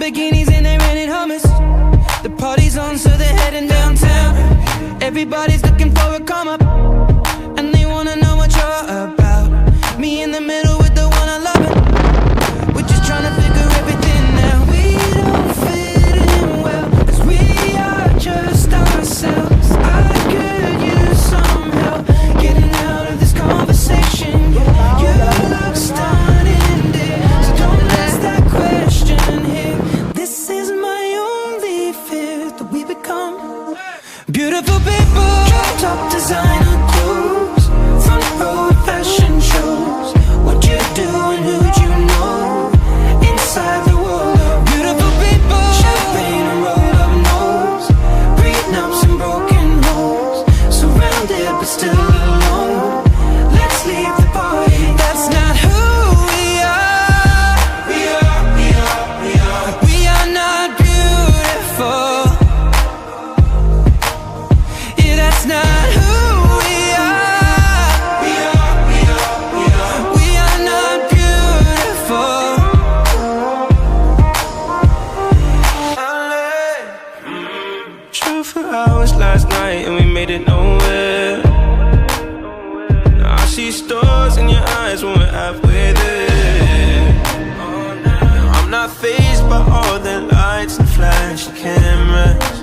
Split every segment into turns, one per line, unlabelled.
Lamborghinis and they're renting hummus. The party's on, so they're heading downtown. Everybody's looking for a come up, and they wanna know what you're about. Me in the middle with the one I love. We're just trying to figure everything out. We don't fit in well, 'cause we are just ourselves. I could use some help getting out of this conversation. You look stunning, dear, so don't ask that question here. This is my only fear, that we become beautiful people. Top designer clothes, front row fashion shows. What you do and who'd you know? Inside the world of beautiful people. Champagne and rolled up nose, prenups and broken homes. Surrounded but still alone. Let's leave the party. That's not who we are. We are not beautiful. Yeah, that's not who we are. We are not beautiful. Drove for hours last night and we made it nowhere. Now I see stars in your eyes when we're halfway there. Now I'm not fazed by all the lights and flashy cameras,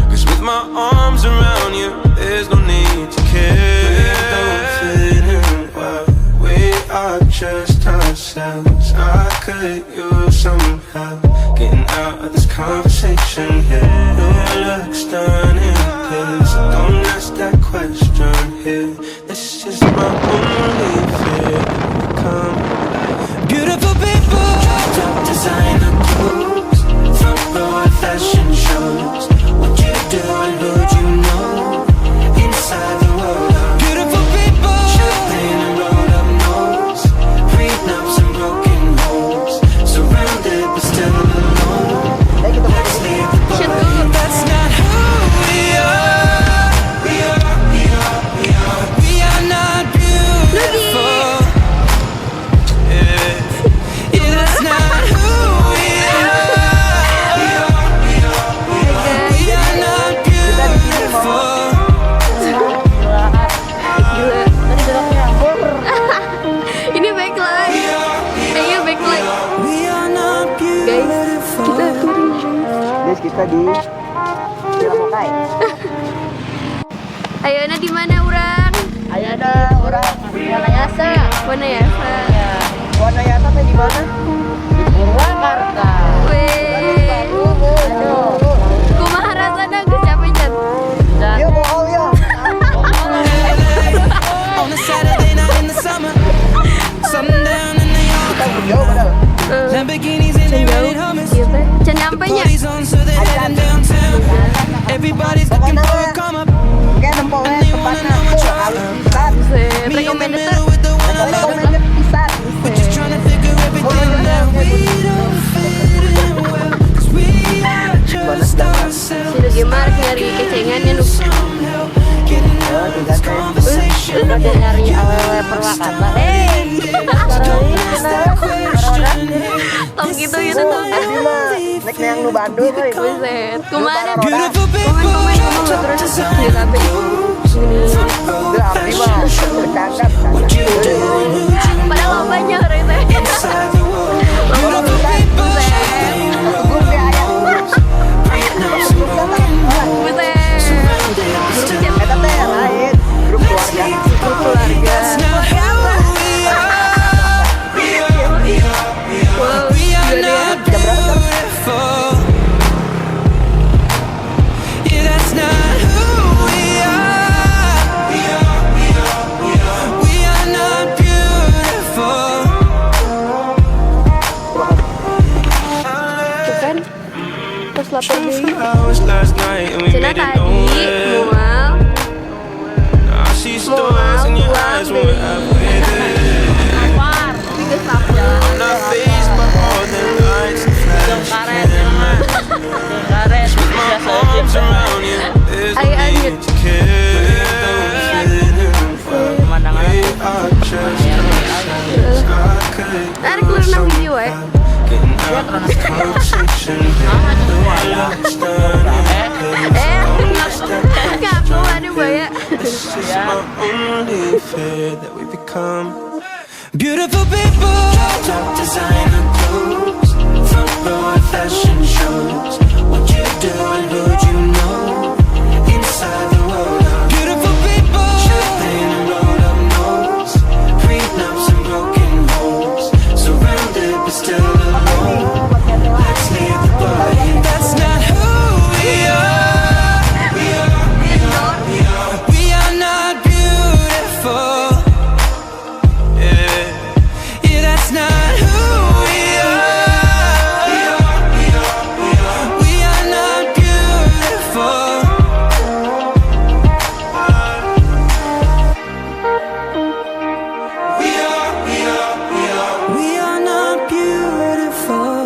'cause with my arms around you, there's no need to care. We don't fit in well, we are just ourselves. I could use some help getting out of this conversation here. Your looks stunning, please don't ask that question here. This is my only fear. Come, beautiful people. Top designer clothes, front row fashion shows. What you do and who'd you know? Inside the world of beautiful people. Champagne and rolled up nose, prenups and broken homes. Surrounded but still alone. Let's leave the party. That's not who we are. We are not beautiful. Yeah, that's not who we are. We are not beautiful.
Ini backlight. Ayo backlight.
We are not beautiful.
Kita touring.
Guys, kita di Cilamokai.
Ayo di mana urang?
Ayo ada orang Wanayasa.
Wanayasa.
Ya, Wanayasa teh di mana? Di Purwakarta.
Weh.
Aduh.
Kumaha rasana geus capek Jan?
Yo bohong yo.
On a Saturday night in the summer, sundown and they all
Kita
come
jauh padahal.
Lamborghinis and they rented hummus.
Iya teh. Can nyampe nya.
Party's on, so they're heading downtown. Everybody's looking for a come up,
Kayak tempatnya
and they wanna
tempatnya
know what you're
harus
about.
pisan.
Buset,
Me in the
recommended
middle with the one I love.
Recommended pisan.
We're just trying to figure everything out. We don't fit in well, 'cause we are just ourselves.
Sino gimana nyari kecengan ya nu.
Some help getting out of this conversation.
Udah nyari awewe Purwakarta.
Don't ask that question here.
Tong gitu tuh.
Abdi mah nek yang nu Bandung euy.
Buset. Kumaha?
Beautiful people,
Kumaha terus di tapi.
Udah abdi mah bercangkat.
what you do and who'd you
Padahal lo banyak teh.
inside the world. Beautiful people, champagne and rolled up nose, prenups and broken homes.
Buset.
Surrounded but still
Eta teh yang lain, grup keluarga.
Grup keluarga.
That's not who we are. We are not beautiful. Yeah, that's not who we are. We are not beautiful.
Tuh kan. Pas lapar
Drove
deui.
for hours last night and we
Cenah
made it
tadi
nowhere.
mual.
I see stars in your eyes when we're halfway there.
Lapar. Tapi geus lapar.
I'm not fazed by all the lights and flashy cameras. With my arms around you, there's no
Ay,
need to care. We are just ourselves. I could
Tarik keluar nang video
getting out of this conversation. only fear that we become beautiful people. Top designer clothes, front row at fashion shows. What you do and who'd you know? Inside the world of beautiful people. Champagne and rolled up nose, prenups and broken homes. Surrounded but still alone. Let's leave the body. That's not who we are. We are not beautiful. Yeah, that's not who we are. We are not beautiful. We are not beautiful.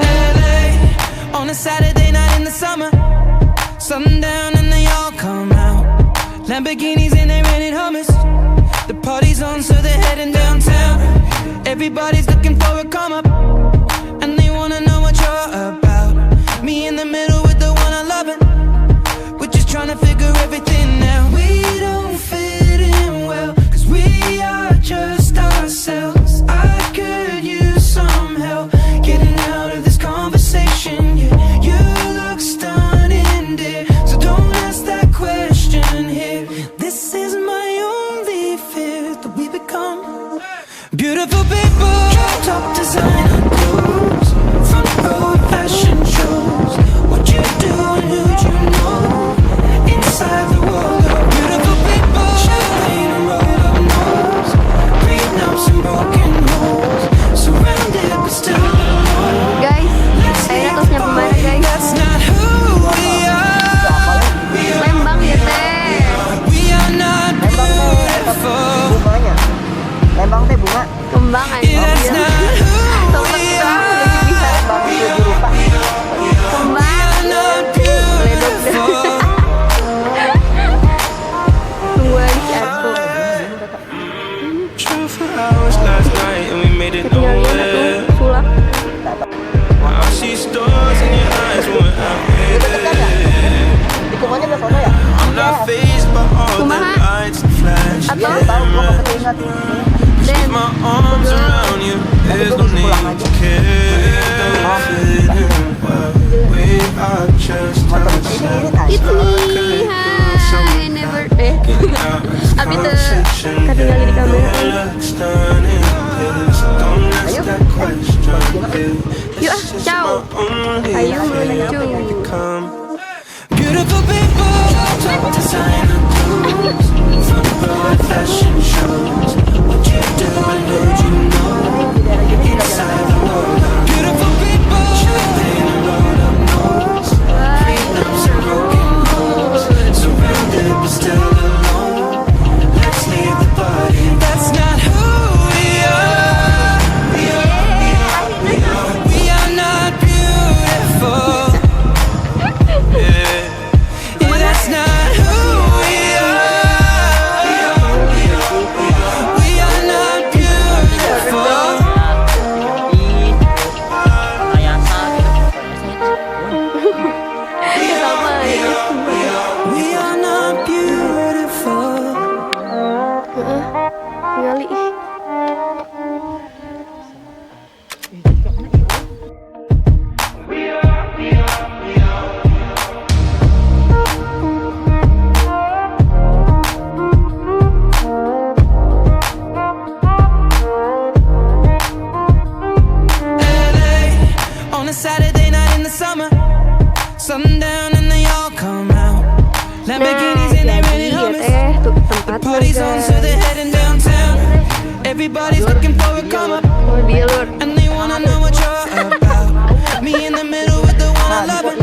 LA, on a Saturday night in the summer, sundown and they all come out. Lamborghinis and they rented Hummers. The party's on, so they're heading downtown. Everybody's looking for a come up, and they wanna know what you're about. Me in the middle with the one I love it. We're just trying to figure everything out. We don't fit in well, 'cause we are just ourselves. I could use some help getting out of this conversation. Yeah, you look stunning, dear, so don't ask that question here. This is my only fear, that we become beautiful people. Top designer clothes, front row at fashion shows. What you do and who'd you know? Inside the world of beautiful people. Champagne and rolled up nose, prenups and broken homes. Surrounded but still alone.
Guys, akhirnya tos nyampe mana guys?
That's not who we are.
Lembang ya teh.
We are not beautiful.
Bunganya. Lembang teh bunga.
Kembang aja.
Yeah, that's not who we are.
Bisa
Lembang 7 rupa.
kembang.
Not beautiful.
Tungguan si aku.
Drove for hours last night and we made it
Ketinggalan
nowhere.
aku sulap.
I see stars in your eyes when I'm
Tikungannya udah sono ya?
I'm not fazed by all the
Kumaha?
lights that flash.
Atau?
Tahu gua nggak keinget.
Dan
My arms around you, there's no need to care. We are just ourselves.
it's me. Hi, never. Abi tuh ketinggalan di kamera. Yuk ah, ciao. Ayo meluncur.
Beautiful people, top designer clothes, front row at fashion shows. What you do and who'd you know? Inside the world of beautiful people. Champagne and rolled up nose, prenups and broken homes. Surrounded but still alone. Let's leave the body. That's not who we are. We are not beautiful. Yeah, that's not who we are. We are not beautiful.
Sama ya.
We are not beautiful.
Tinggali.
LA, on a Saturday night in the summer, sundown and they all come out.
Nah,
Lamborghinis and they
jadi
rented
ya
Hummers.
teh tuh tempat
Party's on, so they're heading downtown. Everybody's looking for a come up,
Oh dia lur.
and they wanna know what you're about. Me in the middle with the one I love it.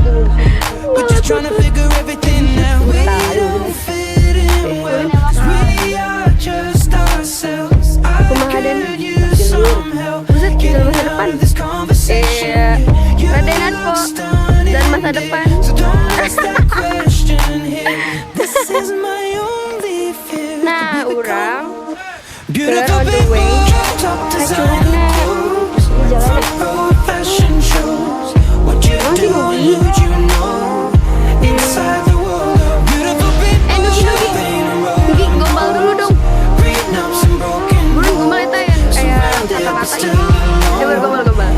We're just trying to figure everything out. We don't fit in well, 'cause we are just ourselves. I
Kumaha Den?
could use some help
Buset, tinggal
getting
masa
out
depan.
of this conversation.
Radenan po. Dan masa depan. Nah, orang ke on the way Curugna. Di jalan Nugi gombal dulu dong. Belum gombal itu yang kayak kata-kata ini. Coba gombal.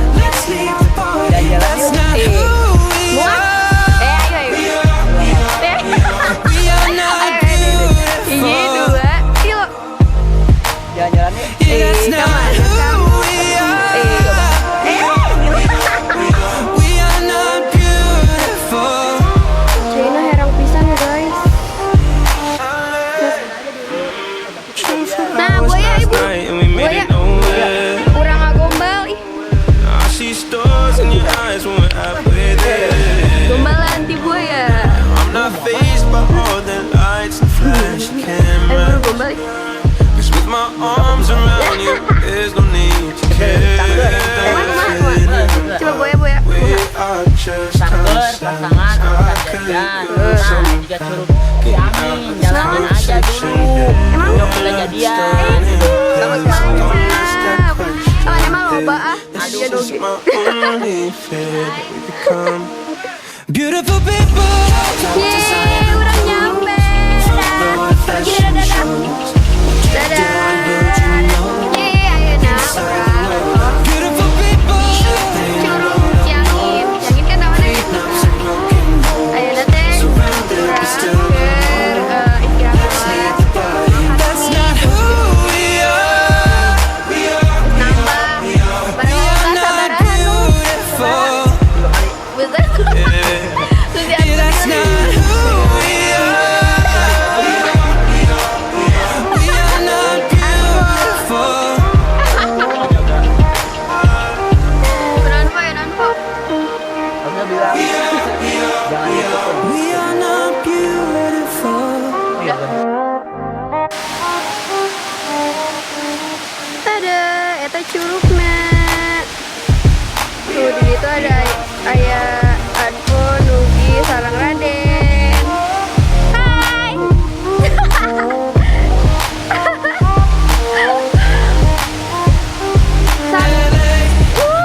Jalan-jalan yuk.
Muat? Ayo. Ini dua. Yuk.
Jalan-jalan yuk.
Kamar. China herang pisan guys. Nah, buaya ibu. Buaya. Kurang gombal ih.
See stars in your eyes when we're halfway there.
Gombalan di buaya.
I'm not fazed by all the lights and flash camera.
Gombal ih.
Cause with my arms around you, there's no need to care.
Coba buaya.
We are just
Sangker, pasangan, jajan. Juga curug Ciamin, jalan aja dulu. Udah boleh jadian.
Mantap. Sama emang loba ah.
This is my only fear that we become beautiful people.
Yeay, udah nyampe. Pergi dadah. Yeay, ayeuna urang
Beautiful people.
Curug Ciangin. Ciangin kan namanya gitu. Ayeuna teh urang keur istirahat wae.
That's not who we are.
Nambah. Bareng sabarahan lu. Betul. Terus
That's not who we are. We are not beautiful.
Nanpo.
Harusnya bilang jangan gitu.
We are not beautiful.
Tada, eta curugna. Tuh di situ ada ayah Advo, Nugi, sareng Raden. Hai.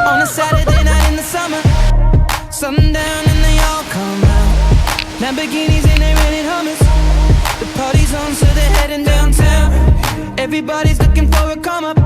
On a Saturday night in the summer, sundown and they all come out. Lamborghinis and they rented Hummers. The party's on, so they're heading downtown. Everybody's looking for a come up.